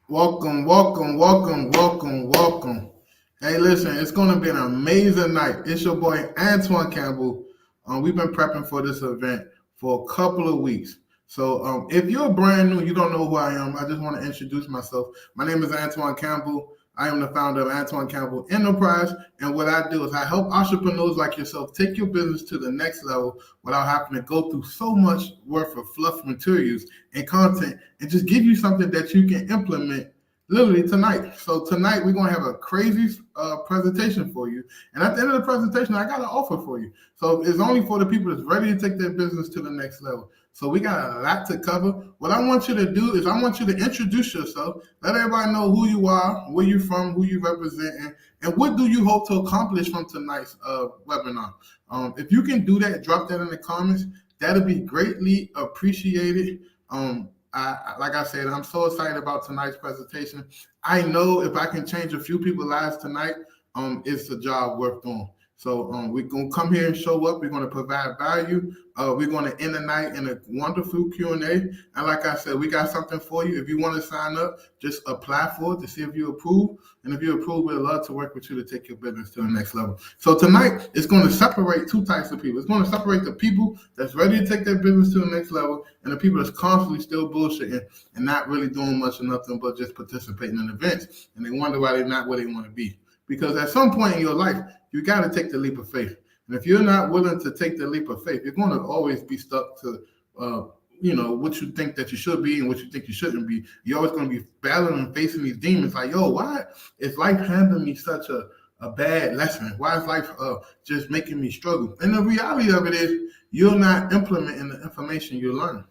Welcome. Hey, listen, it's going to be an amazing night. It's your boy, Antoine Campbell. We've been prepping for this event for a couple of weeks. So if you're brand new, you don't know who I am, I just want to introduce myself. My name is Antoine Campbell. I am the founder of Antoine Campbell Enterprise. And what I do is I help entrepreneurs like yourself take your business to the next level without having to go through so much worth of fluff materials and content, and just give you something that you can implement literally tonight. So tonight we're going to have a crazy presentation for you. And at the end of the presentation, I got an offer for you. So it's only for the people that's ready to take their business to the next level. So we got a lot to cover. What I want you to do is I want you to introduce yourself, let everybody know who you are, where you're from, who you represent, and what do you hope to accomplish from tonight's webinar. If you can do that, drop that in the comments. That'll be greatly appreciated. Like I said, I'm so excited about tonight's presentation. I know if I can change a few people's lives tonight, it's a job worth doing. So we're going to come here and show up. We're going to provide value. We're going to end the night in a wonderful Q&A. And like I said, we got something for you. If you want to sign up, just apply for it to see if you approve. And if you approve, we'd love to work with you to take your business to the next level. So tonight, it's going to separate two types of people. It's going to separate the people that's ready to take their business to the next level and the people that's constantly still bullshitting and not really doing much or nothing but just participating in events. And they wonder why they're not where they want to be. Because at some point in your life, you got to take the leap of faith. And if you're not willing to take the leap of faith, you're going to always be stuck to, what you think that you should be and what you think you shouldn't be. You're always going to be battling and facing these demons like, why is life handing me such a bad lesson? Why is life just making me struggle? And the reality of it is you're not implementing the information you learn,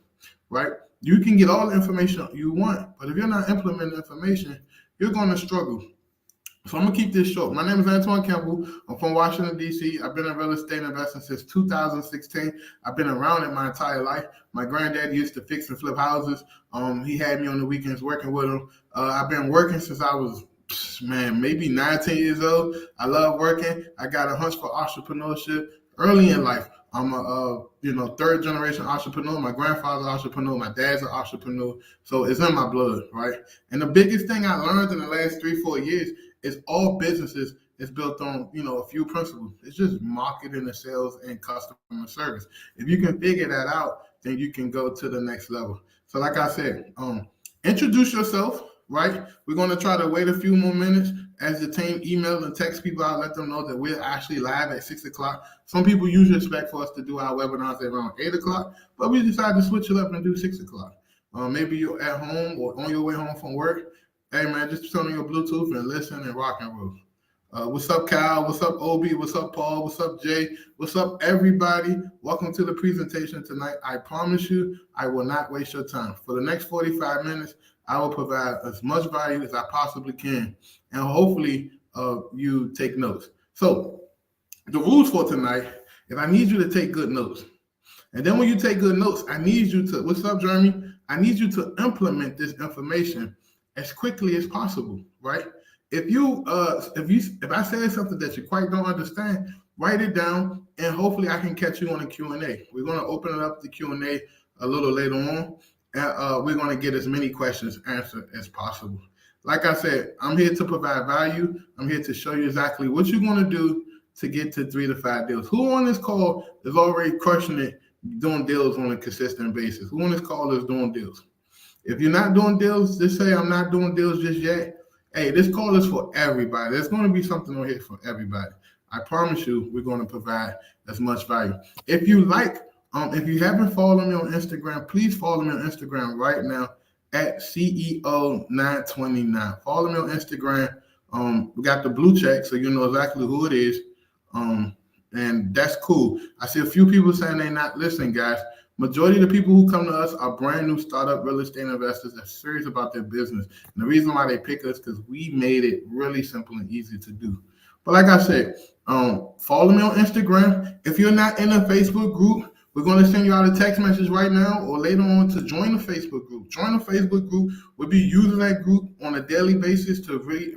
right? You can get all the information you want, but if you're not implementing the information, you're going to struggle. So I'm going to keep this short. My name is Antoine Campbell. I'm from Washington, D.C. I've been in real estate investing since 2016. I've been around it my entire life. My granddad used to fix and flip houses. He had me on the weekends working with him. I've been working since I was, maybe 19 years old. I love working. I got a hunch for entrepreneurship early in life. I'm a third generation entrepreneur. My grandfather's an entrepreneur. My dad's an entrepreneur. So it's in my blood, right? And the biggest thing I learned in the last 3-4 years is all businesses is built on, a few principles. It's just marketing and sales and customer service. If you can figure that out, then you can go to the next level. So like I said, introduce yourself, right? We're going to try to wait a few more minutes as the team email and text people out, let them know that we're actually live at 6 o'clock. Some people usually expect for us to do our webinars at around 8 o'clock, but we decided to switch it up and do 6 o'clock. Maybe you're at home or on your way home from work. Hey, man, just turn on your Bluetooth and listen and rock and roll. What's up, Kyle? What's up, Obi? What's up, Paul? What's up, Jay? What's up, everybody? Welcome to the presentation tonight. I promise you, I will not waste your time. For the next 45 minutes, I will provide as much value as I possibly can, and hopefully you take notes. So the rules for tonight is I need you to take good notes. And then when you take good notes, I need you to, what's up, Jeremy? I need you to implement this information as quickly as possible, right? If I say something that you quite don't understand, write it down, and hopefully I can catch you on a Q&A. We're going to open it up to Q&A a little later on, and we're going to get as many questions answered as possible. Like I said, I'm here to provide value. I'm here to show you exactly what you're going to do to get to 3 to 5 deals. Who on this call is already crushing it, doing deals on a consistent basis? Who on this call is doing deals? If you're not doing deals, just say I'm not doing deals just yet. Hey, this call is for everybody. There's going to be something on here for everybody. I promise you, we're going to provide as much value. If you if you haven't followed me on Instagram, please follow me on Instagram right now at CEO929. Follow me on Instagram. We got the blue check, so you know exactly who it is. And that's cool. I see a few people saying they're not listening, guys. Majority of the people who come to us are brand new startup real estate investors that's serious about their business. And the reason why they pick us is because we made it really simple and easy to do. But like I said, follow me on Instagram. If you're not in a Facebook group, we're going to send you out a text message right now or later on to join the Facebook group. Join the Facebook group. We'll be using that group on a daily basis to really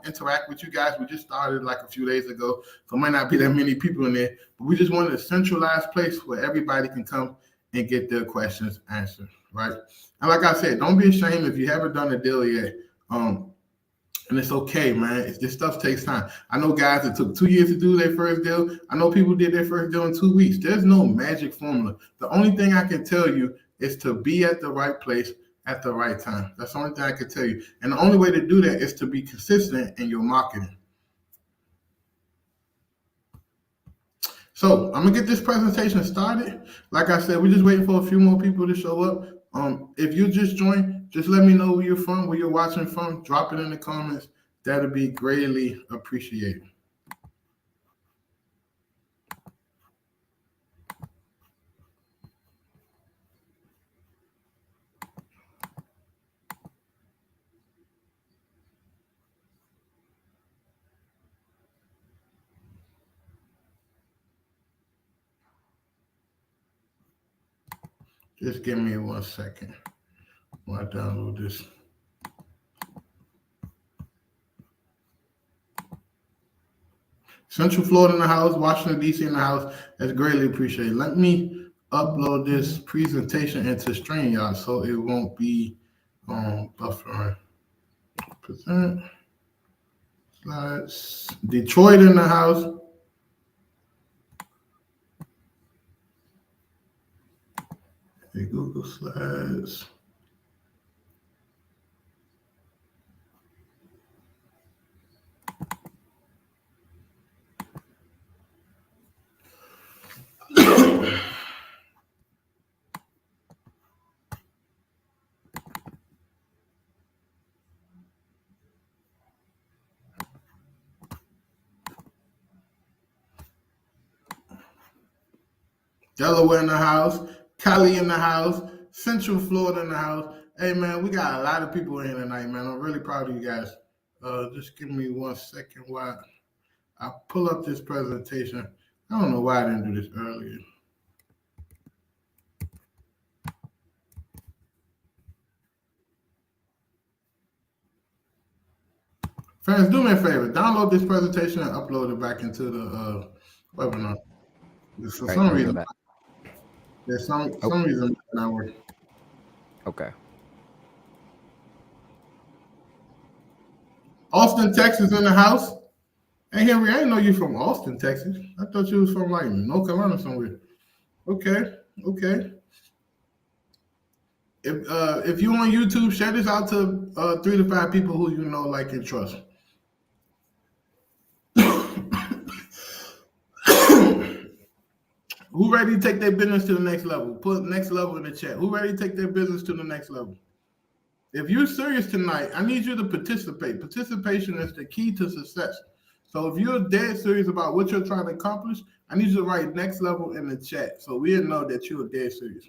interact with you guys. We just started like a few days ago, so it might not be that many people in there. But we just wanted a centralized place where everybody can come and get their questions answered. right? And like I said, don't be ashamed if you haven't done a deal yet. And it's okay, man. This stuff takes time. I know guys that took 2 years to do their first deal. I know people did their first deal in 2 weeks. There's no magic formula. The only thing I can tell you is to be at the right place at the right time. That's the only thing I can tell you. And the only way to do that is to be consistent in your marketing. So I'm gonna get this presentation started. Like I said, we're just waiting for a few more people to show up. If you just joined, just let me know where you're from, where you're watching from. Drop it in the comments. That'll be greatly appreciated. Just give me 1 second while I download this. Central Florida in the house, Washington, D.C. in the house. That's greatly appreciated. Let me upload this presentation into StreamYard so it won't be buffering. Present. Slides. Detroit in the house. Okay, Google Slides. Delaware in the house, Cali in the house, Central Florida in the house. Hey, man, we got a lot of people in tonight, man. I'm really proud of you guys. Just give me 1 second while I pull up this presentation. I don't know why I didn't do this earlier. Friends, do me a favor. Download this presentation and upload it back into the webinar. For Right, some I'll do reason, that. there's some reason it's not working. Okay. Austin, Texas in the house. Hey, Henry, I didn't know you from Austin, Texas. I thought you was from like North Carolina somewhere. Okay. If you're on YouTube, share this out to 3 to 5 people who you know, like, and trust. Who ready to take their business to the next level? Put next level in the chat. Who ready to take their business to the next level? If you're serious tonight, I need you to participate. Participation is the key to success. So if you're dead serious about what you're trying to accomplish, I need you to write next level in the chat so we'll know that you're dead serious.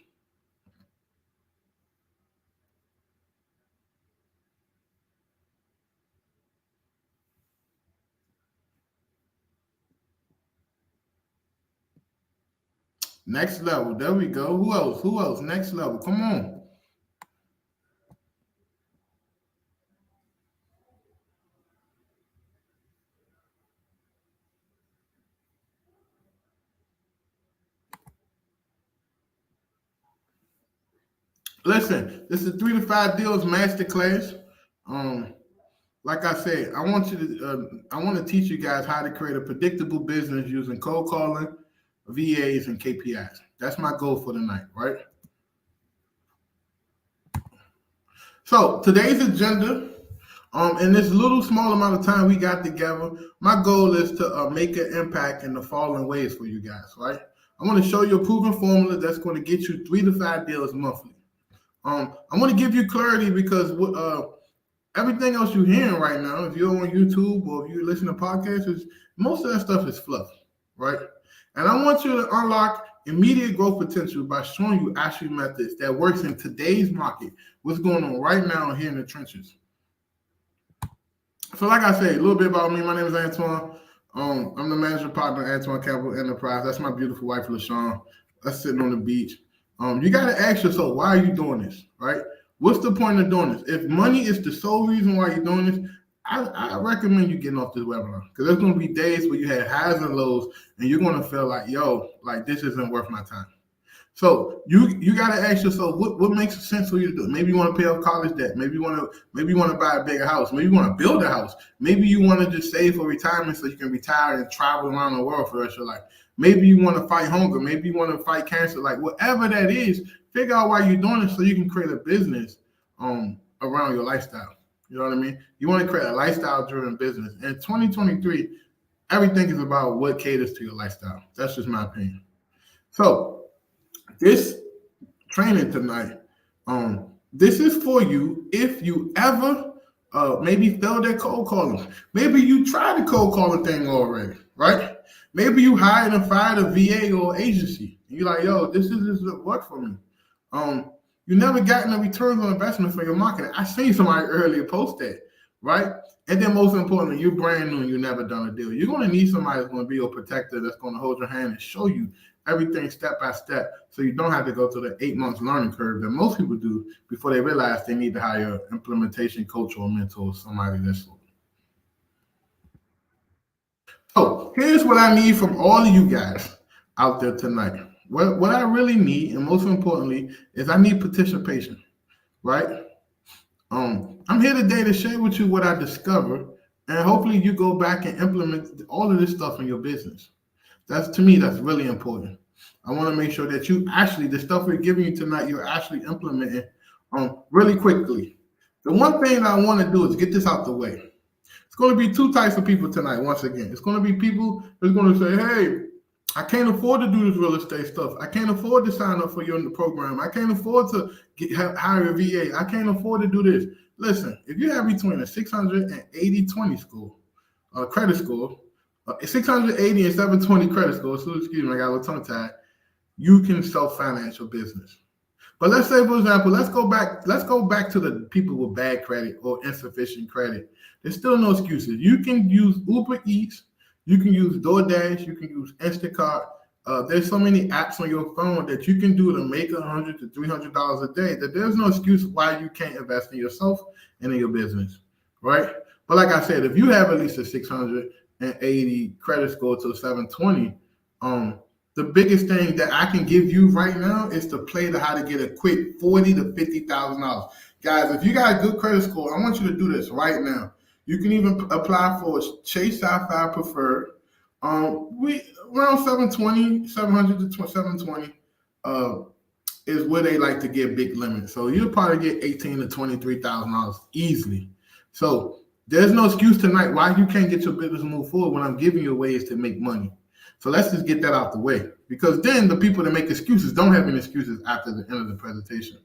Next level. There we go. Who else? Next level. Come on. Listen, this is 3 to 5 deals masterclass. Like I said, I want to teach you guys how to create a predictable business using cold calling, VAs, and KPIs. That's my goal for tonight, right? So today's agenda, in this little small amount of time we got together, my goal is to make an impact in the following ways for you guys, right? I want to show you a proven formula that's going to get you 3 to 5 deals monthly. I'm going to give you clarity because everything else you're hearing right now, if you're on YouTube or if you listen to podcasts, most of that stuff is fluff, right? And I want you to unlock immediate growth potential by showing you actual methods that works in today's market, what's going on right now here in the trenches. So like I said, a little bit about me. My name is Antoine. I'm the managing partner at Antoine Campbell Enterprise. That's my beautiful wife, LaShawn. Us sitting on the beach. You got to ask yourself, why are you doing this, right? What's the point of doing this? If money is the sole reason why you're doing this, I recommend you getting off this webinar because there's going to be days where you have highs and lows and you're going to feel like, yo, like this isn't worth my time. So you gotta ask yourself what makes sense for you to do. Maybe you want to pay off college debt. Maybe you want to buy a bigger house. Maybe you want to build a house. Maybe you want to just save for retirement so you can retire and travel around the world for the rest of your life. Maybe you want to fight hunger. Maybe you want to fight cancer. Like whatever that is, figure out why you're doing it so you can create a business around your lifestyle. You know what I mean? You want to create a lifestyle-driven business. In 2023, everything is about what caters to your lifestyle. That's just my opinion. So this training tonight, this is for you if you ever maybe failed at cold calling. Maybe you tried the cold calling thing already, right? Maybe you hired and fired a VA or agency. And you're like, yo, this doesn't work for me. You never gotten a return on investment for your marketing. I seen somebody earlier post that, right? And then most importantly, you're brand new and you've never done a deal. You're going to need somebody that's going to be your protector, that's going to hold your hand and show you everything step by step so you don't have to go through the 8 months learning curve that most people do before they realize they need to hire an implementation coach or mentor or somebody that's so. So here's what I need from all of you guys out there tonight. What I really need, and most importantly, is I need participation, right? I'm here today to share with you what I discovered, and hopefully you go back and implement all of this stuff in your business. To me, that's really important. I want to make sure that you actually, the stuff we're giving you tonight, you're actually implementing really quickly. The one thing I want to do is get this out the way. It's going to be two types of people tonight, once again. It's going to be people who's going to say, hey, I can't afford to do this real estate stuff. I can't afford to sign up for your program. I can't afford to hire a VA. I can't afford to do this. Listen, if you have between a 600 and 80-20 score, credit score, 680 and 720 credit score, so excuse me, I got a little tongue tied, you can self-finance your business. But let's say, for example, let's go back to the people with bad credit or insufficient credit. There's still no excuses. You can use Uber Eats, you can use DoorDash, you can use Instacart. There's so many apps on your phone that you can do to make $100 to $300 a day that there's no excuse why you can't invest in yourself and in your business, right? But like I said, if you have at least a 680 credit score to 720, the biggest thing that I can give you right now is to play to how to get a quick $40,000 to $50,000. Guys, if you got a good credit score, I want you to do this right now. You can even apply for Chase Sapphire Preferred. We around 700 to 720 is where they like to get big limits. So you'll probably get $18,000 to $23,000 easily. So there's no excuse tonight why you can't get your business move forward when I'm giving you ways to make money. So let's just get that out the way, because then the people that make excuses don't have any excuses after the end of the presentation.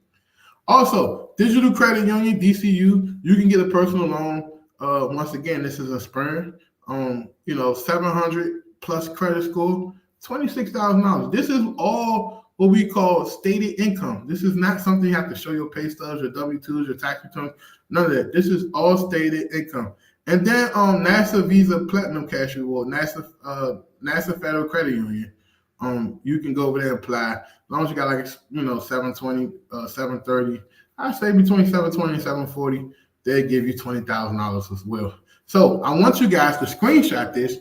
Also, Digital Credit Union, DCU, you can get a personal loan. Once again, this is a Sprint, 700 plus credit score, $26,000. This is all what we call stated income. This is not something you have to show your pay stubs, your W-2s, your tax returns, none of that. This is all stated income. And then NASA Visa Platinum Cash Reward, NASA Federal Credit Union. You can go over there and apply. As long as you got 720, 730, I say between 720 and 740, they'll give you $20,000 as well. So I want you guys to screenshot this.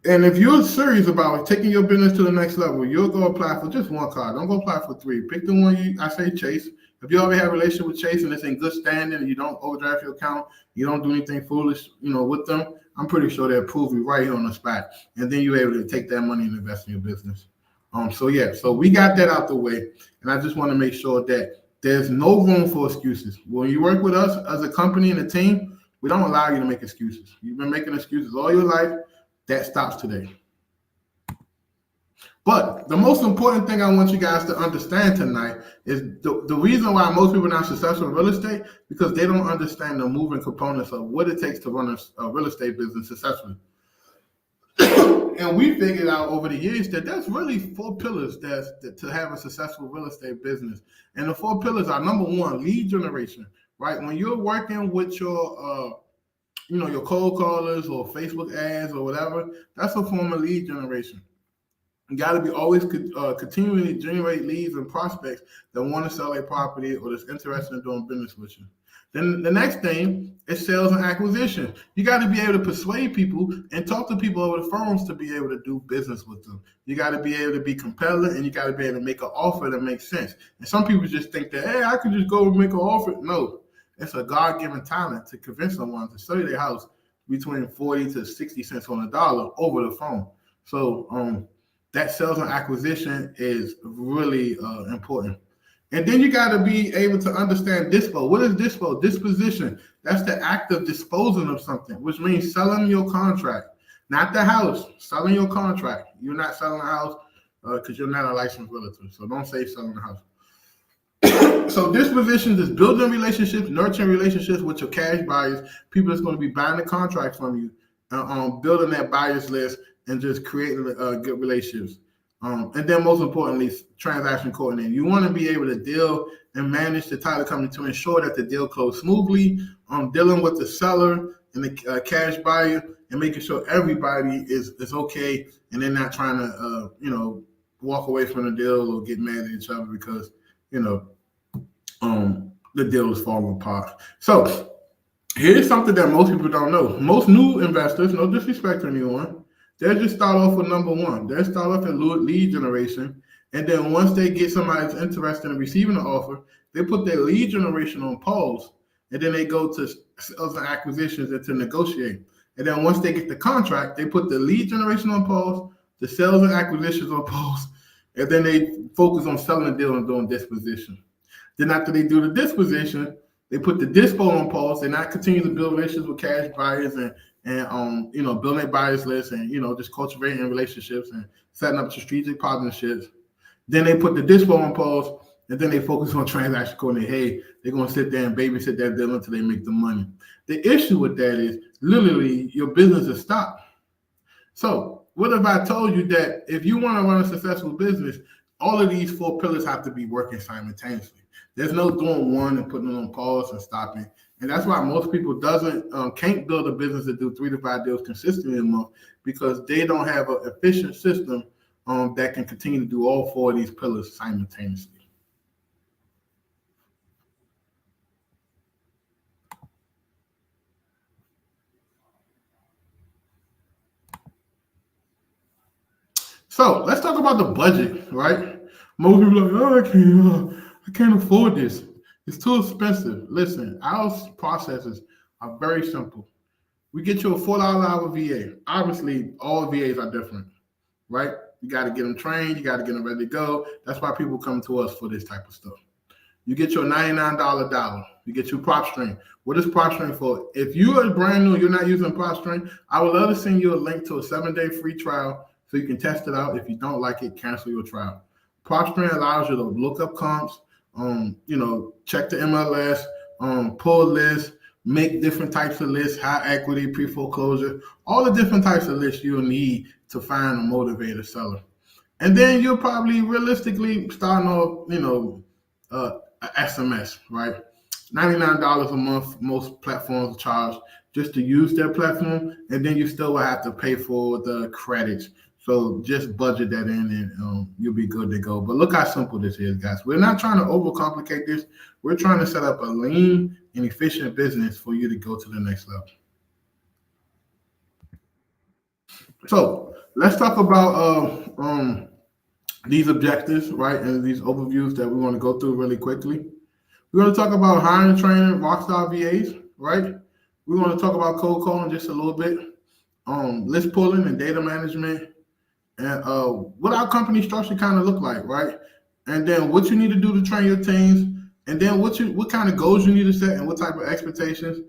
And if you're serious about taking your business to the next level, you'll go apply for just one card. Don't go apply for three. Pick the one I say Chase. If you already have a relationship with Chase and it's in good standing and you don't overdraft your account, you don't do anything foolish, with them, I'm pretty sure they'll approve you right here on the spot. And then you're able to take that money and invest in your business. So we got that out the way. And I just want to make sure that there's no room for excuses. When you work with us as a company and a team, we don't allow you to make excuses. You've been making excuses all your life. That stops today. But the most important thing I want you guys to understand tonight is the reason why most people are not successful in real estate, because they don't understand the moving components of what it takes to run a real estate business successfully. And we figured out over the years that there's really 4 pillars to have a successful real estate business. And the 4 pillars are, number one, lead generation, right? When you're working with your your cold callers or Facebook ads or whatever, that's a form of lead generation. You got to be always continually generate leads and prospects that want to sell a property or that's interested in doing business with you. Then the next thing is sales and acquisition. You got to be able to persuade people and talk to people over the phones to be able to do business with them. You got to be able to be compelling, and you got to be able to make an offer that makes sense. And some people just think that, hey, I can just go and make an offer. No, it's a God-given talent to convince someone to sell you their house between 40 to 60 cents on the dollar over the phone. So that sales and acquisition is really important. And then you got to be able to understand dispo. What is dispo? Disposition. That's the act of disposing of something, which means selling your contract, not the house, selling your contract. You're not selling a house because you're not a licensed realtor. So don't say selling the house. So disposition is building relationships, nurturing relationships with your cash buyers, people that's going to be buying the contract from you, building that buyers list, and just creating good relationships. And then most importantly, transaction coordinating. You want to be able to deal and manage the title company to ensure that the deal closed smoothly, dealing with the seller and the cash buyer, and making sure everybody is okay and they're not trying to, walk away from the deal or get mad at each other because, the deal is falling apart. So here's something that most people don't know. Most new investors, no disrespect to anyone, they'll just start off with number one. They'll start off at lead generation. And then once they get somebody that's interested in receiving an offer, they put their lead generation on pause. And then they go to sales and acquisitions and to negotiate. And then once they get the contract, they put the lead generation on pause, the sales and acquisitions on pause, and then they focus on selling the deal and doing disposition. Then after they do the disposition, they put the dispo on pause. They not continue to build relationships with cash buyers and building a buyers list and, just cultivating relationships and setting up strategic partnerships. Then they put the dispo on pause, and then they focus on transaction coordinating. Hey, they're going to sit there and babysit that deal until they make the money. The issue with that is literally your business is stopped. So what if I told you that if you want to run a successful business, all of these four pillars have to be working simultaneously? There's no doing one and putting it on pause and stopping. And that's why most people can't build a business to do 3 to 5 deals consistently a month, because they don't have an efficient system that can continue to do all 4 of these pillars simultaneously. So let's talk about the budget, right? Most people are like, oh, I can't afford this. It's too expensive. Listen, our processes are very simple. We get you a $4 hour VA. Obviously, all VAs are different, right? You got to get them trained. You got to get them ready to go. That's why people come to us for this type of stuff. You get your $99 dollar. You get your PropStream. What is PropStream for? If you are brand new, you're not using PropStream, I would love to send you a link to a 7-day free trial so you can test it out. If you don't like it, cancel your trial. PropStream allows you to look up comps, check the MLS, pull lists, make different types of lists, high equity, pre-foreclosure, all the different types of lists you'll need to find a motivated seller. And then you'll probably realistically starting off, SMS, right? $99 a month, most platforms charge just to use their platform, and then you still will have to pay for the credits. So just budget that in and you'll be good to go. But look how simple this is, guys. We're not trying to overcomplicate this. We're trying to set up a lean and efficient business for you to go to the next level. So let's talk about these objectives, right? And these overviews that we want to go through really quickly. We're going to talk about hiring, training, rockstar VAs, right? We're going to talk about cold calling just a little bit, list pulling and data management, and what our company structure kind of look like, right? And then what you need to do to train your teams, and then what kind of goals you need to set and what type of expectations,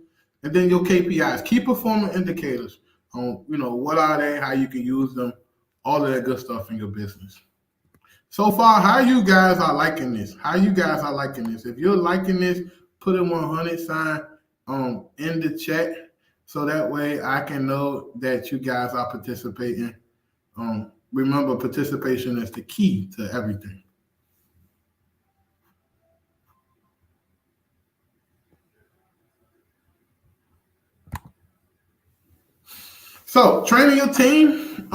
and then your KPIs, key performance indicators. What are they, how you can use them, all of that good stuff in your business. So far, how you guys are liking this? If you're liking this, put a 100 sign in the chat so that way I can know that you guys are participating. Remember, participation is the key to everything. So training your team,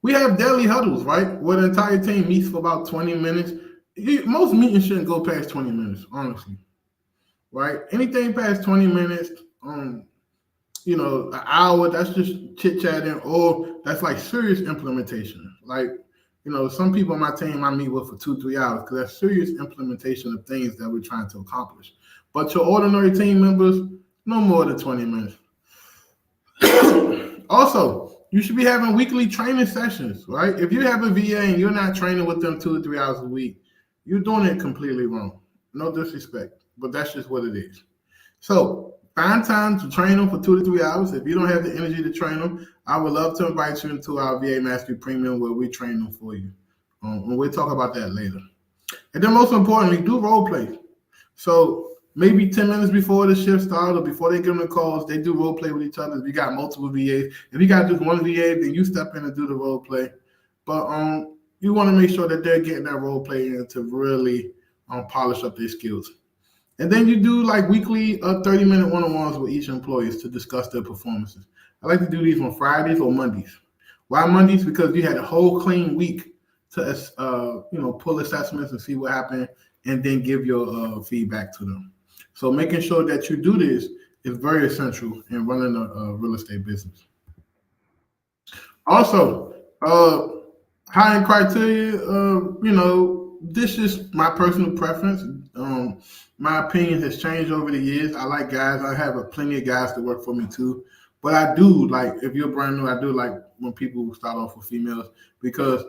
we have daily huddles, right? Where the entire team meets for about 20 minutes. Most meetings shouldn't go past 20 minutes, honestly, right? Anything past 20 minutes, an hour, that's just chit chatting, or that's like serious implementation. Like, some people on my team I meet with for 2-3 hours because that's serious implementation of things that we're trying to accomplish. But your ordinary team members, no more than 20 minutes. Also, you should be having weekly training sessions, right? If you have a VA and you're not training with them 2 or 3 hours a week, you're doing it completely wrong. No disrespect, but that's just what it is. So find time to train them for 2 to 3 hours. If you don't have the energy to train them, I would love to invite you into our VA Mastery Premium where we train them for you. And we'll talk about that later. And then most importantly, do role play. So maybe 10 minutes before the shift starts or before they give them the calls, they do role play with each other. If you got multiple VAs, if you got just one VA, then you step in and do the role play. But you want to make sure that they're getting that role play in to really polish up their skills. And then you do like weekly 30-minute one-on-ones with each employee to discuss their performances. I like to do these on Fridays or Mondays. Why Mondays? Because you had a whole clean week to pull assessments and see what happened and then give your feedback to them. So making sure that you do this is very essential in running a real estate business. Also, hiring criteria, this is my personal preference. My opinion has changed over the years. I like guys. I have plenty of guys that work for me too. But I do like, if you're brand new, I do like when people start off with females because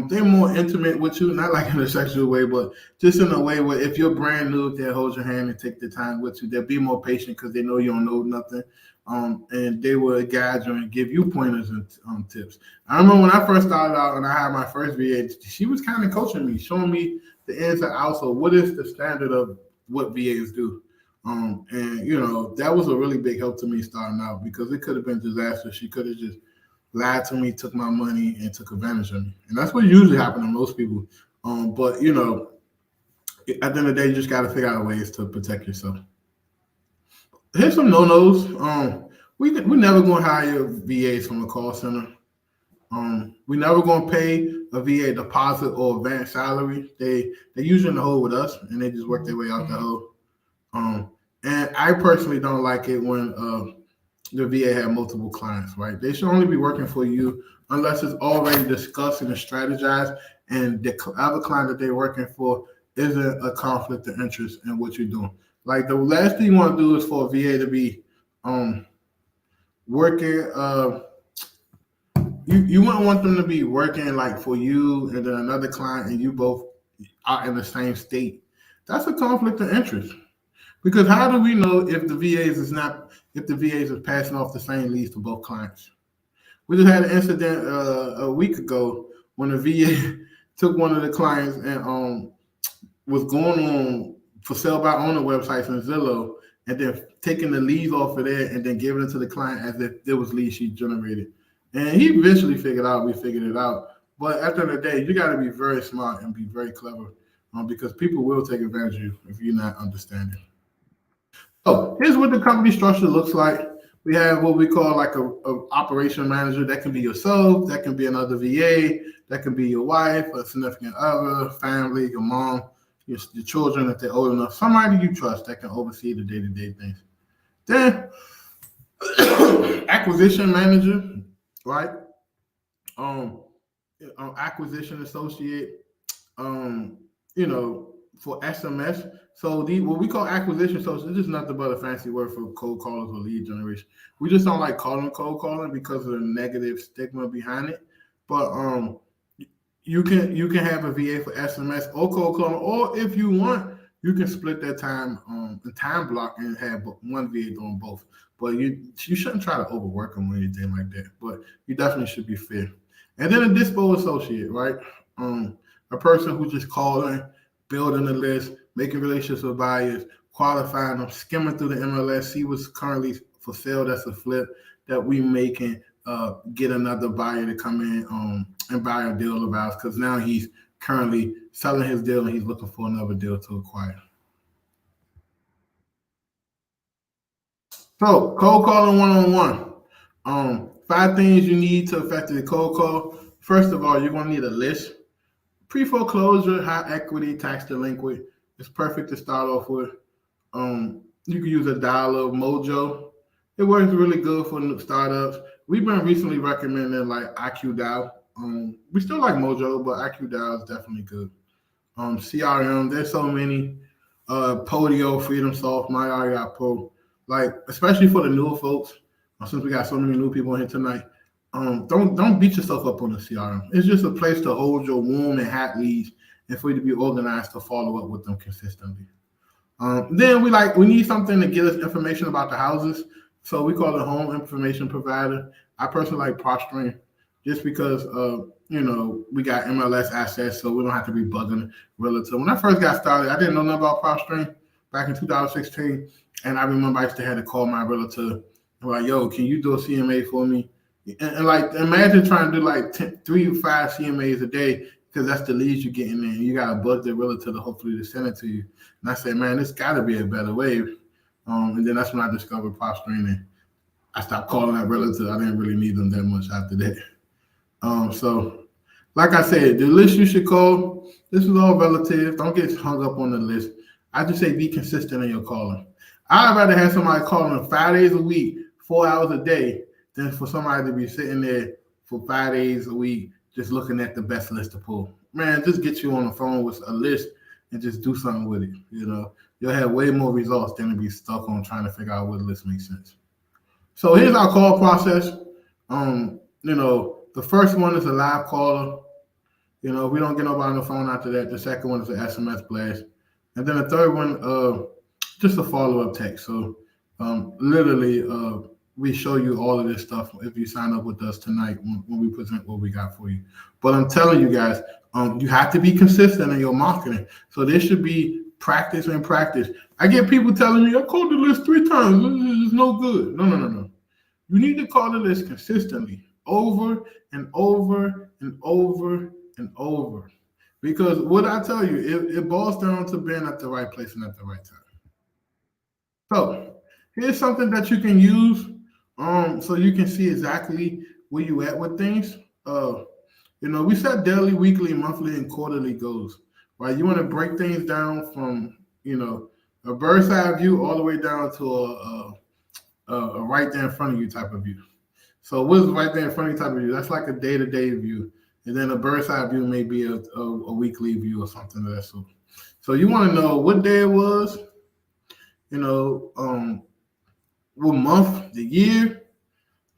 they're more intimate with you, not like in a sexual way, but just in a way where if you're brand new, they'll hold your hand and take the time with you. They'll be more patient because they know you don't know nothing. And they will guide you and give you pointers and tips. I remember when I first started out and I had my first VA, she was kind of coaching me, showing me the ins and outs of what is the standard of what VAs do. And that was a really big help to me starting out because it could have been disastrous. She could have just lied to me, took my money, and took advantage of me. And that's what usually happens to most people. But at the end of the day, you just got to figure out ways to protect yourself. Here's some no-nos. We never going to hire VAs from a call center. We never going to pay a VA deposit or advance salary. They usually in the hole with us, and they just work their way out the hole. And I personally don't like it when the VA have multiple clients, right? They should only be working for you unless it's already discussed and strategized, and the other client that they're working for isn't a conflict of interest in what you're doing. Like the last thing you want to do is for a VA to be working. You wouldn't want them to be working like for you and then another client, and you both are in the same state. That's a conflict of interest. Because how do we know if the VAs is passing off the same leads to both clients? We just had an incident a week ago when a VA took one of the clients and was going on for sale by owner websites and Zillow, and then taking the leads off of there and then giving it to the client as if there was leads she generated. And he eventually figured it out. But at the end of the day, you got to be very smart and be very clever because people will take advantage of you if you're not understanding. So here's what the company structure looks like. We have what we call like a operation manager. That can be yourself. That can be another VA. That can be your wife, a significant other, family, your mom, your children if they're old enough. Somebody you trust that can oversee the day-to-day things. Then acquisition manager, right? Acquisition associate. For SMS. So what we call acquisition, so it's just nothing but a fancy word for cold callers or lead generation. We just don't like calling cold calling because of the negative stigma behind it. But you can have a VA for SMS or cold calling, or if you want, you can split that time the time block and have one VA doing both. But you shouldn't try to overwork them or anything like that. But you definitely should be fair. And then a Dispo associate, right? A person who just calling, building a list, making relationships with buyers, qualifying them, skimming through the MLS, see what's currently for sale that's a flip that we making, get another buyer to come in and buy a deal of ours because now he's currently selling his deal and he's looking for another deal to acquire. So cold calling one-on-one. 5 things you need to effectively cold call. First of all, you're going to need a list. Pre-foreclosure, high equity, tax delinquent. It's perfect to start off with. You can use a dialer, Mojo. It works really good for new startups. We've been recently recommending like IQ Dial. We still like Mojo, but IQ Dial is definitely good. CRM, there's so many. Podio, Freedom Soft, My REI Pro. Like, especially for the newer folks, since we got so many new people in here tonight, don't beat yourself up on the CRM. It's just a place to hold your warm and hot leads and for you to be organized to follow up with them consistently. Then we need something to get us information about the houses. So we call it home information provider. I personally like PropStream just because we got MLS access, so we don't have to be bugging realtor. When I first got started, I didn't know nothing about PropStream back in 2016, and I remember I used to have to call my realtor and be like, "Yo, can you do a CMA for me?" And like, imagine trying to do like 3 to 5 CMAs a day because that's the leads you're getting in. You got to bug the realtor to hopefully to send it to you. And I said, man, this got to be a better way. And then that's when I discovered PropStream, and I stopped calling that realtor. I didn't really need them that much after that. So, like I said, the list you should call, this is all relative. Don't get hung up on the list. I just say be consistent in your calling. I'd rather have somebody calling 5 days a week, 4 hours a day, than for somebody to be sitting there for 5 days a week just looking at the best list to pull. Man, just get you on the phone with a list and just do something with it. You'll have way more results than to be stuck on trying to figure out what list makes sense. So here's our call process. The first one is a live caller. We don't get nobody on the phone after that. The second one is an SMS blast. And then the third one, just a follow-up text. So literally, we show you all of this stuff if you sign up with us tonight when we present what we got for you. But I'm telling you guys, you have to be consistent in your marketing. So there should be practice and practice. I get people telling me, I called the list 3 times. It's no good. No. You need to call the list consistently, over and over and over and over. Because what I tell you, it boils down to being at the right place and at the right time. So here's something that you can use so you can see exactly where you at with things. We set daily, weekly, monthly, and quarterly goals, right? You want to break things down from, a bird's eye view all the way down to a right there in front of you type of view. So what's right there in front of you type of view? That's like a day-to-day view. And then a bird's eye view may be a weekly view or something of that sort. So you want to know what day it was, what month, the year,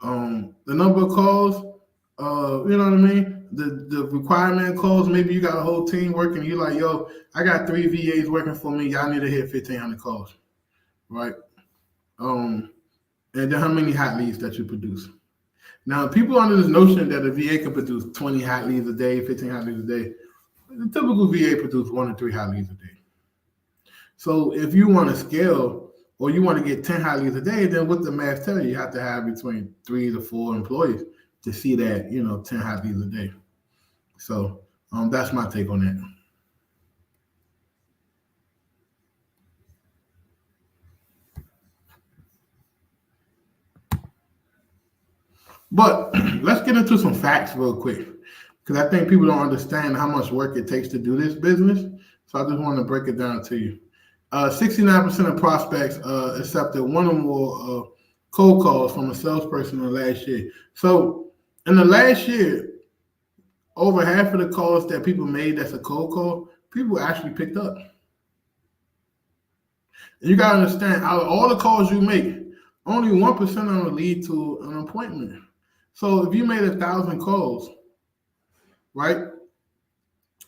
the number of calls, you know what I mean? The requirement calls. Maybe you got a whole team working. You're like, yo, I got 3 VAs working for me. Y'all need to hit 1,500 calls, right? And then how many hot leads that you produce. Now, people under this notion that a VA can produce 20 hot leads a day, 15 hot leads a day. The typical VA produces 1 to 3 hot leads a day. So if you want to scale or you want to get 10 hot leads a day, then what the math tell you, you have to have between 3 to 4 employees to see that, 10 hot leads a day. So that's my take on that. But let's get into some facts real quick, because I think people don't understand how much work it takes to do this business. So I just want to break it down to you. 69% of prospects accepted 1 or more cold calls from a salesperson in the last year. So in the last year, over half of the calls that people made that's a cold call, people actually picked up. And you got to understand, out of all the calls you make, only 1% of them will lead to an appointment. So if you made 1,000 calls, right,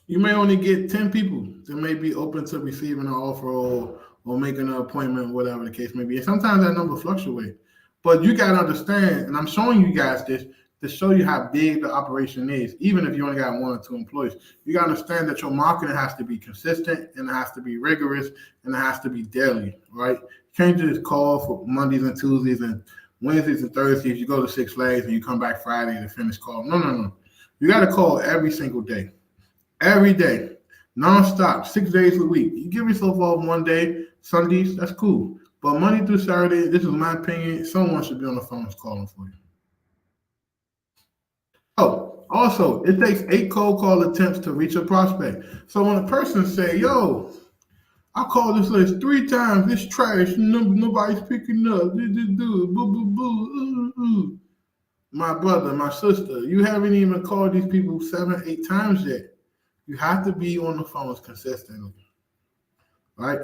you may only get 10 people that may be open to receiving an offer or making an appointment, whatever the case may be. And sometimes that number fluctuates. But you got to understand, and I'm showing you guys this to show you how big the operation is, even if you only got 1 or 2 employees. You got to understand that your marketing has to be consistent, and it has to be rigorous, and it has to be daily, right? You can't just call for Mondays and Tuesdays and Wednesdays and Thursdays. You go to Six Flags and you come back Friday to finish call. No. You got to call every single day. Every day, nonstop, 6 days a week. You give yourself off one day, Sundays, that's cool. But Monday through Saturday, this is my opinion, someone should be on the phone calling for you. Oh, also, it takes 8 cold call attempts to reach a prospect. So when a person say, yo, I called this list 3 times. It's trash. Nobody's picking up. Boo, boo, boo. My brother, my sister, you haven't even called these people 7, 8 times yet. You have to be on the phones consistently, right?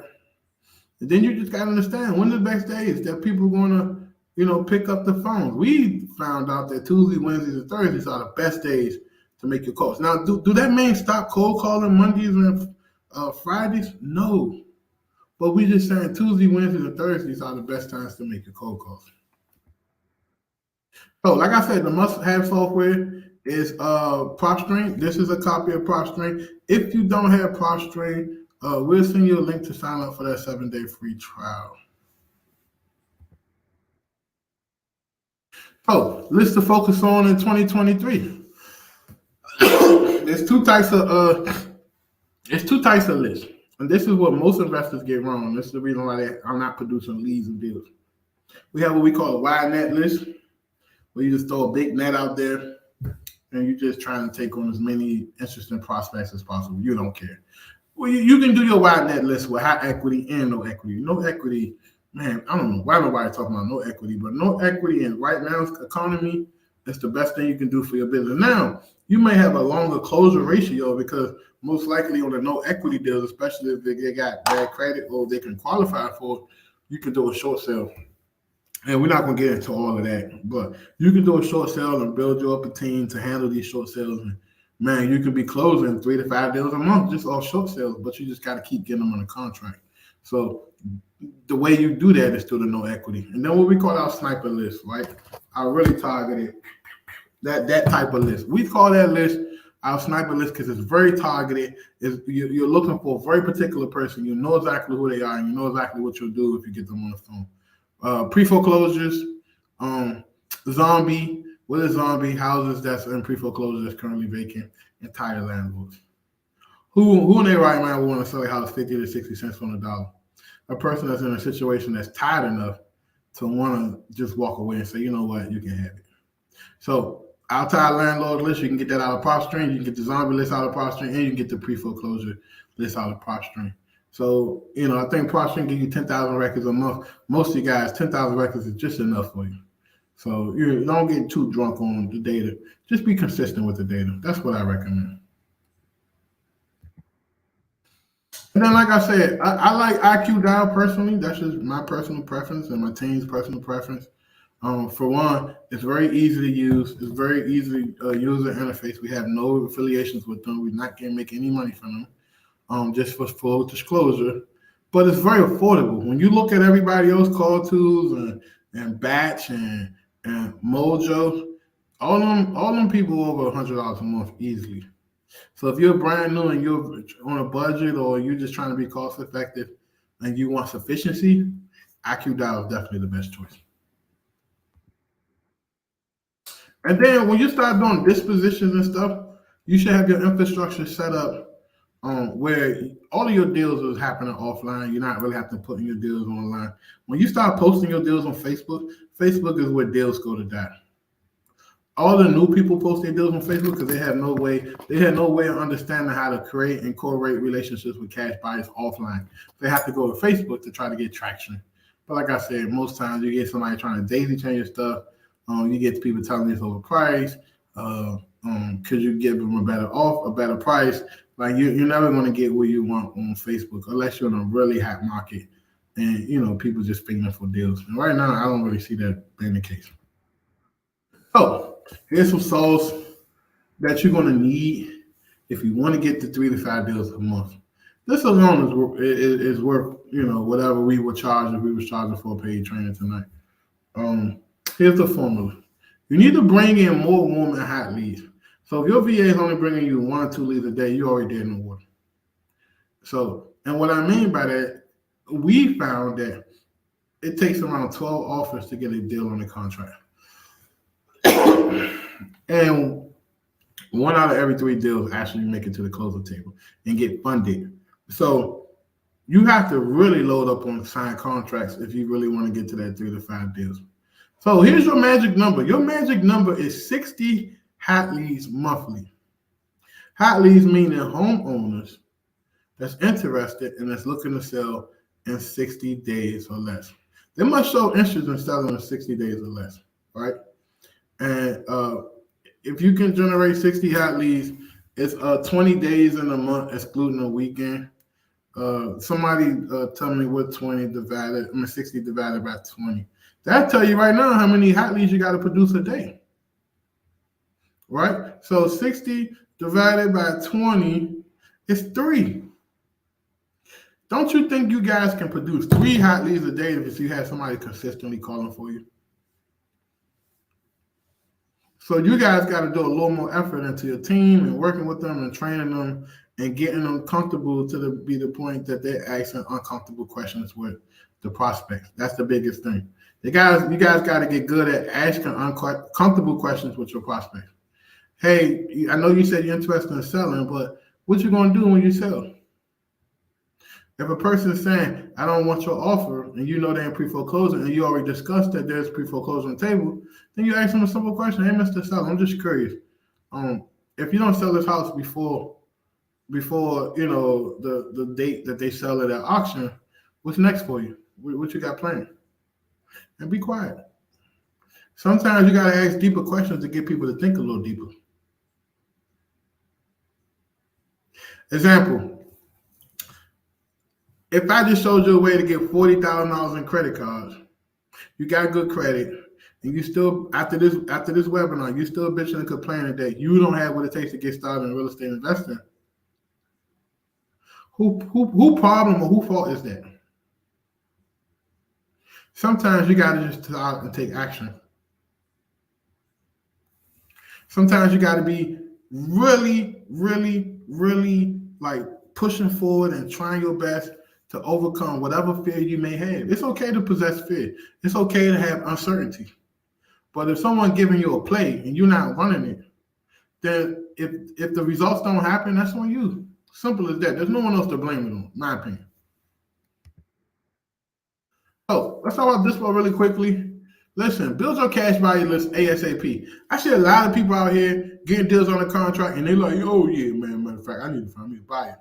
And then you just got to understand when the best days that people are going to, pick up the phones. We found out that Tuesdays, Wednesdays, and Thursdays are the best days to make your calls. Now, do that mean stop cold calling Mondays and Fridays? No. But we just saying Tuesday, Wednesdays, and Thursdays are the best times to make your cold calls. So, like I said, the must-have software is PropStream. This is a copy of PropStream. If you don't have PropStream, we'll send you a link to sign up for that 7-day free trial. So, list to focus on in 2023. There's two types of lists, and this is what most investors get wrong. This is the reason why I'm not producing leads and deals. We have what we call a wide net list, where you just throw a big net out there and you're just trying to take on as many interesting prospects as possible. You don't care. Well, you can do your wide net list with high equity and no equity. No equity, man, I don't know why nobody's talking about no equity, but no equity in right now's economy is the best thing you can do for your business. Now, you may have a longer closure ratio because most likely on the no equity deals, especially if they got bad credit or they can qualify for, you can do a short sale. And we're not going to get into all of that, but you can do a short sale and build you up a team to handle these short sales. And man, you could be closing 3 to 5 deals a month just off short sales, but you just got to keep getting them on a contract. So the way you do that is through the no equity. And then what we call our sniper list, right? I really targeted that type of list. We call that list our sniper list because it's very targeted. You're looking for a very particular person. You know exactly who they are, and you know exactly what you'll do if you get them on the phone. Pre-foreclosures, zombie. What is zombie? Houses that's in pre-foreclosure that's currently vacant, and tired landlords. Who in their right mind will want to sell a house 50 to 60 cents on the dollar? A person that's in a situation that's tired enough to want to just walk away and say, you know what, you can have it. So our tired landlord list, you can get that out of PropStream. You can get the zombie list out of PropStream, and you can get the pre-foreclosure list out of PropStream. So, I think PropStream give you 10,000 records a month. Most of you guys, 10,000 records is just enough for you. So you don't get too drunk on the data. Just be consistent with the data. That's what I recommend. And then, like I said, I like IQ Dial personally. That's just my personal preference and my team's personal preference. For one, it's very easy to use. It's very easy user interface. We have no affiliations with them. We're not going to make any money from them. Just for full disclosure, but it's very affordable. When you look at everybody else, Call Tools and Batch and Mojo, all them people over $100 a month easily. So if you're brand new and you're on a budget or you're just trying to be cost effective and you want sufficiency, IQ Dial is definitely the best choice. And then when you start doing dispositions and stuff, you should have your infrastructure set up where all of your deals is happening offline. You're not really having to put in your deals online. When you start posting your deals on Facebook, Facebook is where deals go to die. All the new people post their deals on Facebook because they had no way of understanding how to create and correlate relationships with cash buyers offline. They have to go to Facebook to try to get traction. But like I said, most times you get somebody trying to daisy chain your stuff. You get people telling you it's overpriced. Because you give them a better price. Like you're never going to get what you want on Facebook unless you're in a really hot market and people just fiending for deals. And right now, I don't really see that being the case. So here's some sauce that you're going to need if you want to get the 3 to 5 deals a month. This alone is worth whatever we would charge if we was charging for a paid training tonight. Here's the formula. You need to bring in more warm and hot leads. So if your VA is only bringing you 1 or 2 leads a day, you already dead in the water. So, and what I mean by that, we found that it takes around 12 offers to get a deal on the contract. And 1 out of every 3 deals actually make it to the closing table and get funded. So you have to really load up on signed contracts if you really want to get to that 3 to 5 deals. So here's your magic number. Your magic number is 60 hot leads monthly. Hot leads meaning homeowners that's interested and that's looking to sell in 60 days or less. They must show interest in selling in 60 days or less, right? And if you can generate 60 hot leads, it's 20 days in a month, excluding a weekend. Somebody tell me what 60 divided by 20. That'll tell you right now how many hot leads you got to produce a day, right? So 60 divided by 20 is 3. Don't you think you guys can produce 3 hot leads a day if you have somebody consistently calling for you? So you guys got to do a little more effort into your team and working with them and training them and getting them comfortable to be the point that they're asking uncomfortable questions with the prospects. That's the biggest thing. You guys got to get good at asking uncomfortable questions with your prospects. Hey, I know you said you're interested in selling, but what you going to do when you sell? If a person is saying, I don't want your offer, and you know they're in pre-foreclosure, and you already discussed that there's pre-foreclosure on the table, then you ask them a simple question. Hey, Mr. Seller, I'm just curious. If you don't sell this house before the date that they sell it at auction, what's next for you? What you got planned? And be quiet. Sometimes you got to ask deeper questions to get people to think a little deeper. Example. If I just showed you a way to get $40,000 in credit cards, you got good credit, and you still after this webinar, you still bitching and complaining that you don't have what it takes to get started in real estate investing. Who problem or who fault is that? Sometimes you got to just start and take action. Sometimes you got to be really, really, really like pushing forward and trying your best to overcome whatever fear you may have. It's okay to possess fear. It's okay to have uncertainty. But if someone's giving you a play and you're not running it, then if the results don't happen, that's on you. Simple as that. There's no one else to blame it on, in my opinion. So let's talk about Dispo really quickly. Listen, build your cash value list ASAP. I see a lot of people out here getting deals on the contract and they're like, oh yeah, man, matter of fact, I need to find me a buyer.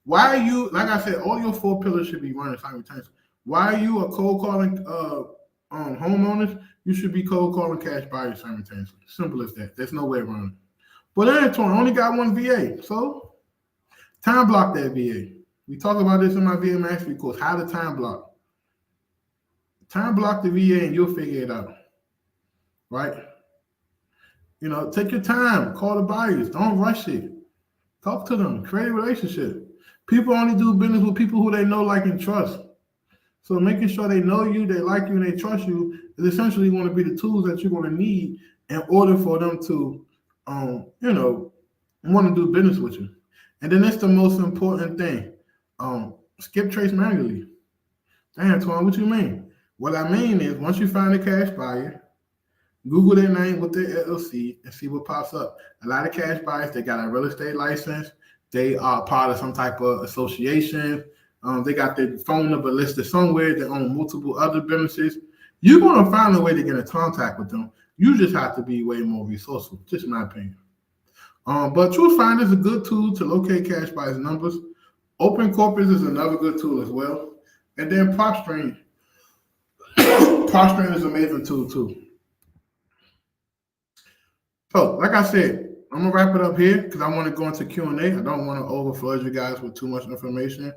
Why are you, like I said, all your 4 pillars should be running simultaneously. Why are you a cold calling homeowners? You should be cold calling cash buyers simultaneously. Simple as that. There's no way around it. But Antoine only got 1 VA. So time block that VA. We talk about this in my VA mastery course, how to time block. Time block the VA and you'll figure it out. Right? Take your time. Call the buyers. Don't rush it. Talk to them. Create a relationship. People only do business with people who they know, like, and trust. So making sure they know you, they like you, and they trust you is essentially going to be the tools that you're going to need in order for them to, want to do business with you. And then that's the most important thing. Skip trace manually. Damn, Antoine, what you mean? What I mean is once you find a cash buyer, Google their name with their LLC and see what pops up. A lot of cash buyers, they got a real estate license. They are part of some type of association. They got their phone number listed somewhere. They own multiple other businesses. You're going to find a way to get in contact with them. You just have to be way more resourceful, just my opinion. But Truth Finder is a good tool to locate cash buyers' numbers. Open Corpus is another good tool as well. And then PropStream. PropStream is an amazing tool too. So, like I said, I'm going to wrap it up here because I want to go into Q&A. I don't want to overflood you guys with too much information.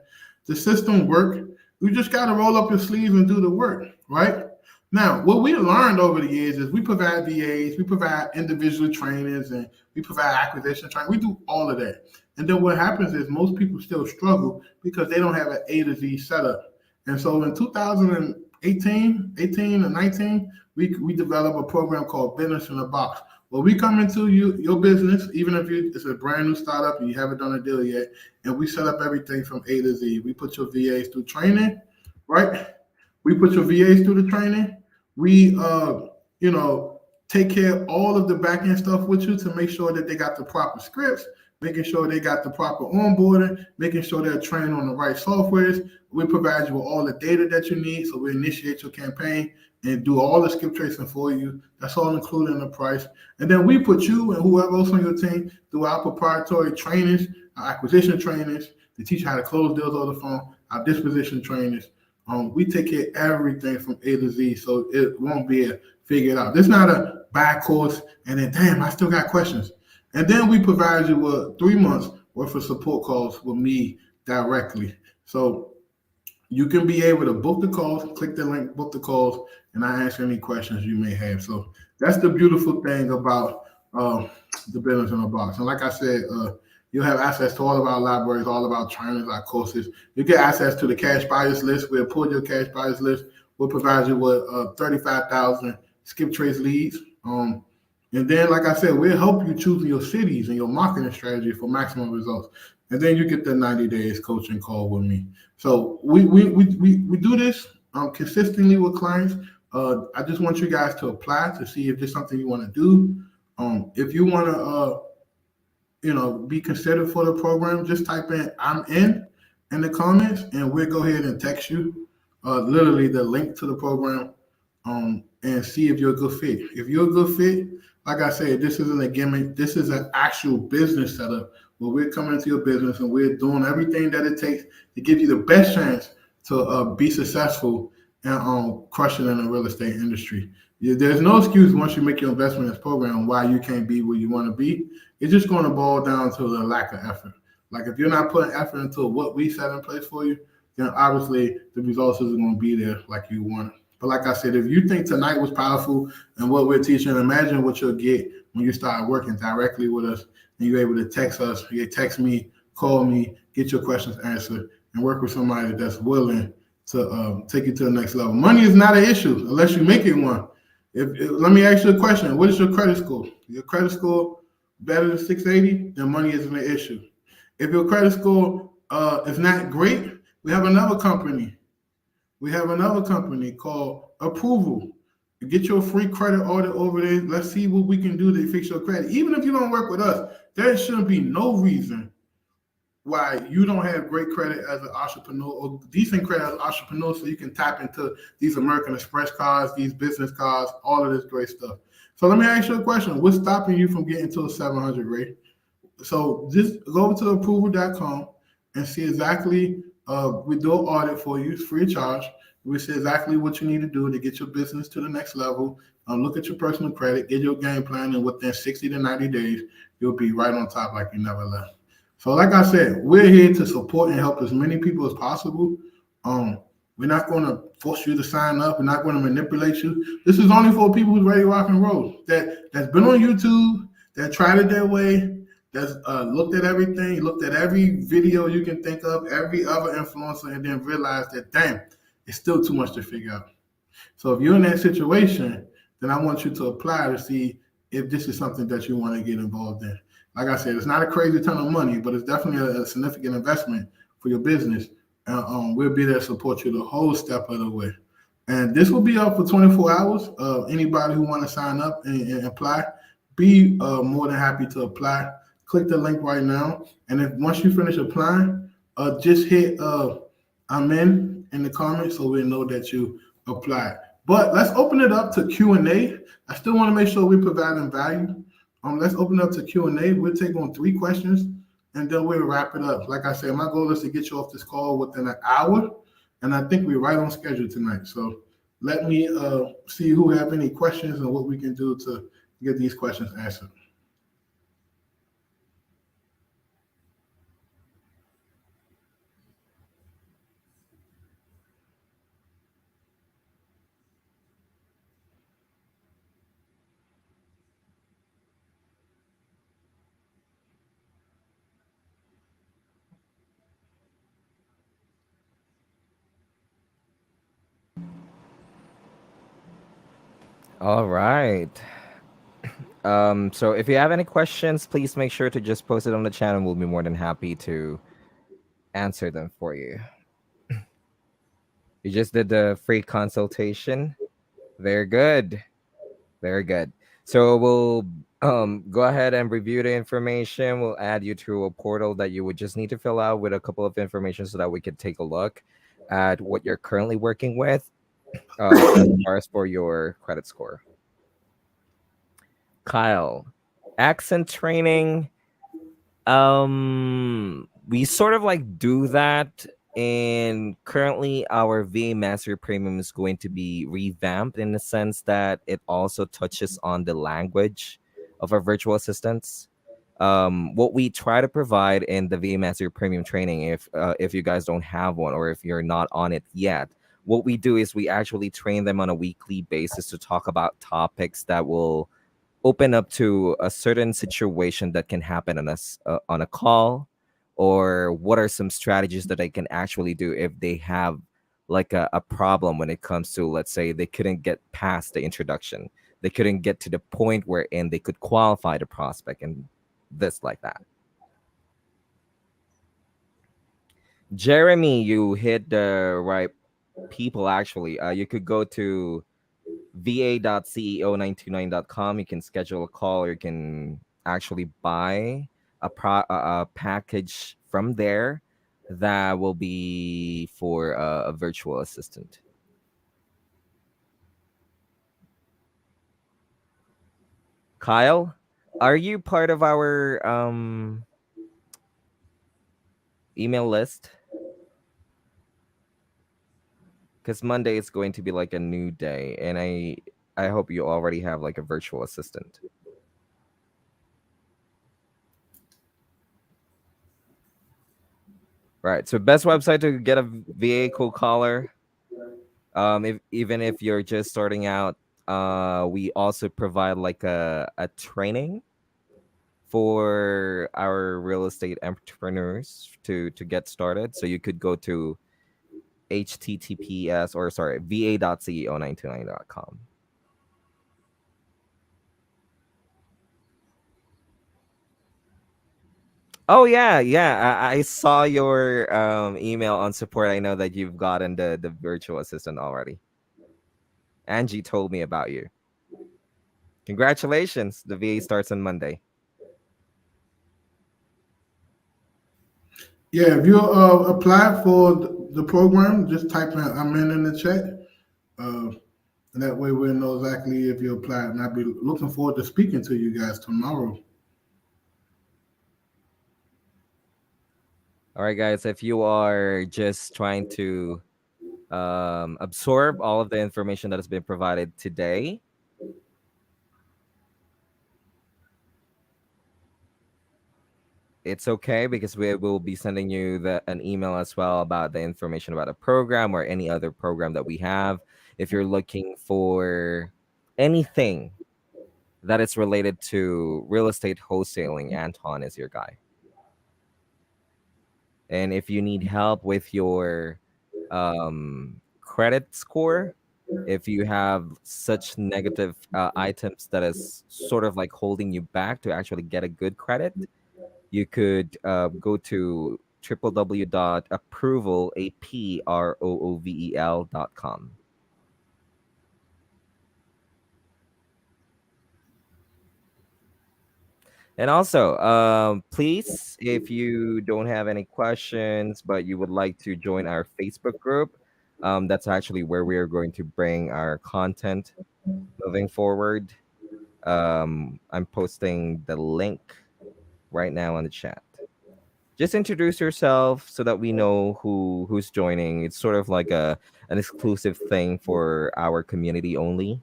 The system works. You just got to roll up your sleeves and do the work, right? Now, what we learned over the years is we provide VAs, we provide individual trainers, and we provide acquisition training. We do all of that. And then what happens is most people still struggle because they don't have an A to Z setup. And so in 2018 and 19, we developed a program called Business in a Box. Well, we come into your business, even if it's a brand new startup and you haven't done a deal yet, and we set up everything from A to Z. We put your VAs through training, right? We put your VAs through the training. We, take care of all of the back-end stuff with you to make sure that they got the proper scripts, making sure they got the proper onboarding, making sure they're trained on the right softwares. We provide you with all the data that you need, so we initiate your campaign and do all the skip tracing for you. That's all included in the price. And then we put you and whoever else on your team through our proprietary trainings our acquisition trainers to teach you how to close deals over the phone, our disposition trainers. We take care of everything from A to Z, so it won't be a figure it out. This is not a buy course and then, damn, I still got questions. And then we provide you with 3 months worth of support calls with me directly. So you can be able to book the calls, click the link, book the calls, and I answer any questions you may have. So that's the beautiful thing about the business in a box. And like I said, you'll have access to all of our libraries, all of our trainers, our courses. You get access to the cash buyers list. We'll pull your cash buyers list. We'll provide you with 35,000 skip trace leads. And then, like I said, we'll help you choosing your cities and your marketing strategy for maximum results. And then you get the 90 days coaching call with me. So we do this consistently with clients. I just want you guys to apply to see if there's something you want to do. If you want to, be considered for the program, just type in "I'm in the comments, and we'll go ahead and text you literally the link to the program and see if you're a good fit. If you're a good fit, like I said, this isn't a gimmick. This is an actual business setup where we're coming into your business and we're doing everything that it takes to give you the best chance to be successful and crushing in the real estate industry. There's no excuse once you make your investment in this program why you can't be where you want to be. It's just going to boil down to the lack of effort. Like if you're not putting effort into what we set in place for you, then obviously the results isn't going to be there like you want. But like I said, if you think tonight was powerful and what we're teaching, imagine what you'll get when you start working directly with us and you're able to text us, you text me, call me, get your questions answered, and work with somebody that's willing to take you to the next level. Money is not an issue unless you make it one. Let me ask you a question. What is your credit score? Your credit score better than 680, then money isn't an issue. If your credit score is not great, we have another company. We have another company called Approval. Get your free credit audit over there. Let's see what we can do to fix your credit. Even if you don't work with us, there shouldn't be no reason why you don't have great credit as an entrepreneur or decent credit as an entrepreneur so you can tap into these American Express cards, these business cards, all of this great stuff. So let me ask you a question. What's stopping you from getting to a 700 rate? So just go over to approval.com and see exactly, we do an audit for you. It's free of charge. We see exactly what you need to do to get your business to the next level. Look at your personal credit, get your game plan, and within 60 to 90 days, you'll be right on top like you never left. So like I said, we're here to support and help as many people as possible. We're not going to force you to sign up. We're not going to manipulate you. This is only for people who's ready to rock and roll, that's been on YouTube, that tried it their way, that's looked at everything, looked at every video you can think of, every other influencer, and then realized that, damn, it's still too much to figure out. So if you're in that situation, then I want you to apply to see if this is something that you want to get involved in. Like I said, it's not a crazy ton of money, but it's definitely a significant investment for your business. We'll be there to support you the whole step of the way. And this will be up for 24 hours. Anybody who want to sign up and apply, be more than happy to apply. Click the link right now. And if once you finish applying, just hit I'm in the comments so we know that you applied. But let's open it up to Q&A. I still want to make sure we're providing value. Let's open up to Q&A. We'll take on 3 questions, and then we'll wrap it up. Like I said, my goal is to get you off this call within an hour, and I think we're right on schedule tonight. So let me see who have any questions and what we can do to get these questions answered. All right. So if you have any questions, please make sure to just post it on the channel. We'll be more than happy to answer them for you. You just did the free consultation. Very good. Very good. So we'll go ahead and review the information. We'll add you to a portal that you would just need to fill out with a couple of information so that we can take a look at what you're currently working with as far as for your credit score. Kyle, accent training. We sort of like do that, and currently our VA Master Premium is going to be revamped in the sense that it also touches on the language of our virtual assistants. What we try to provide in the VA Master Premium training, if you guys don't have one or if you're not on it yet, what we do is we actually train them on a weekly basis to talk about topics that will open up to a certain situation that can happen on a call, or what are some strategies that they can actually do if they have like a problem when it comes to, let's say, they couldn't get past the introduction, they couldn't get to the point wherein they could qualify the prospect, and this like that. Jeremy, you hit the right people actually. You could go to va.ceo929.com. You can schedule a call, or you can actually buy a package from there that will be for a virtual assistant. Kyle, are you part of our email list? Because Monday is going to be like a new day, and I hope you already have like a virtual assistant. Right. So best website to get a VA cold caller. If even if you're just starting out, we also provide like a training for our real estate entrepreneurs to get started. So you could go to https, or sorry, va.ceo929.com. Oh yeah, yeah. I saw your email on support. I know that you've gotten the virtual assistant already. Angie told me about you. Congratulations. The VA starts on Monday. Yeah, if you apply for the program, just type in "I'm in the chat." And that way we'll know exactly if you applied. And I'll be looking forward to speaking to you guys tomorrow. All right, guys. If you are just trying to absorb all of the information that has been provided today, it's okay, because we will be sending you an email as well about the information about the program or any other program that we have. If you're looking for anything that is related to real estate wholesaling, Anton is your guy. And if you need help with your credit score, if you have such negative items that is sort of like holding you back to actually get a good credit, you could go to www.approval.com. And also, please, if you don't have any questions, but you would like to join our Facebook group, that's actually where we are going to bring our content moving forward. I'm posting the link right now on the chat. Just introduce yourself so that we know who's joining. It's sort of like an exclusive thing for our community only.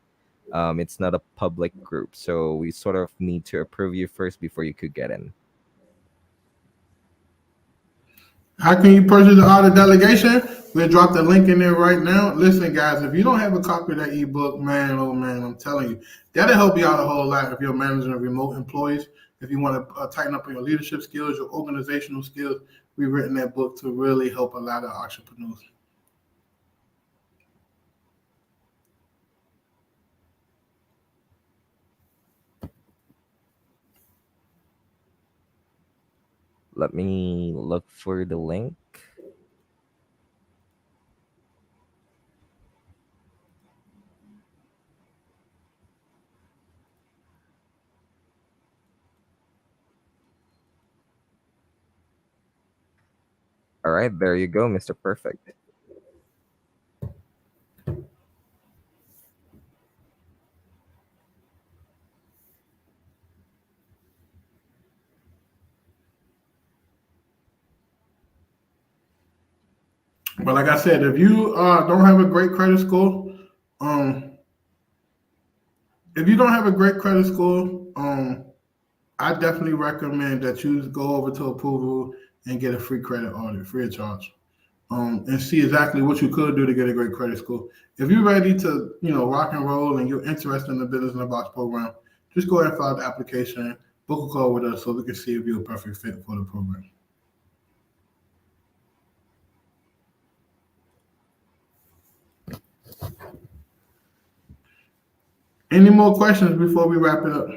It's not a public group, so we sort of need to approve you first before you could get in. How can you purchase the auto delegation? We'll drop the link in there right now. Listen, guys, if you don't have a copy of that ebook, man, oh man, I'm telling you, that'll help you out a whole lot if you're managing remote employees. If you want to tighten up on your leadership skills, your organizational skills, we've written that book to really help a lot of entrepreneurs. Let me look for the link. All right, there you go, Mr. Perfect. But like I said, if you don't have a great credit score, um, if you don't have a great credit score, I definitely recommend that you go over to approval and get a free credit audit, free of charge, and see exactly what you could do to get a great credit score. If you're ready to, rock and roll and you're interested in the Business in the Box program, just go ahead and file the application, book a call with us so we can see if you're a perfect fit for the program. Any more questions before we wrap it up?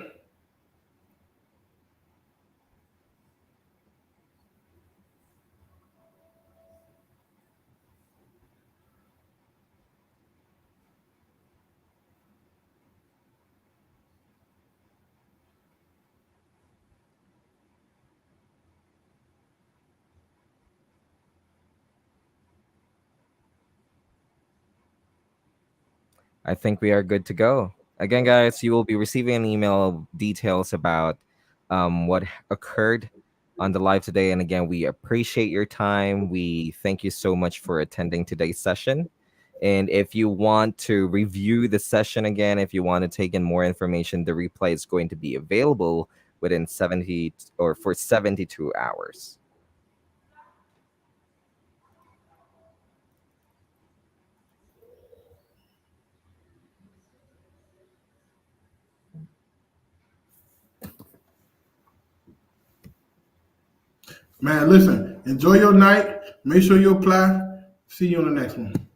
I think we are good to go. Again, guys, you will be receiving an email details about what occurred on the live today. And again, we appreciate your time. We thank you so much for attending today's session. And if you want to review the session again, if you want to take in more information, the replay is going to be available within 70 or for 72 hours. Man, listen, enjoy your night. Make sure you apply. See you on the next one.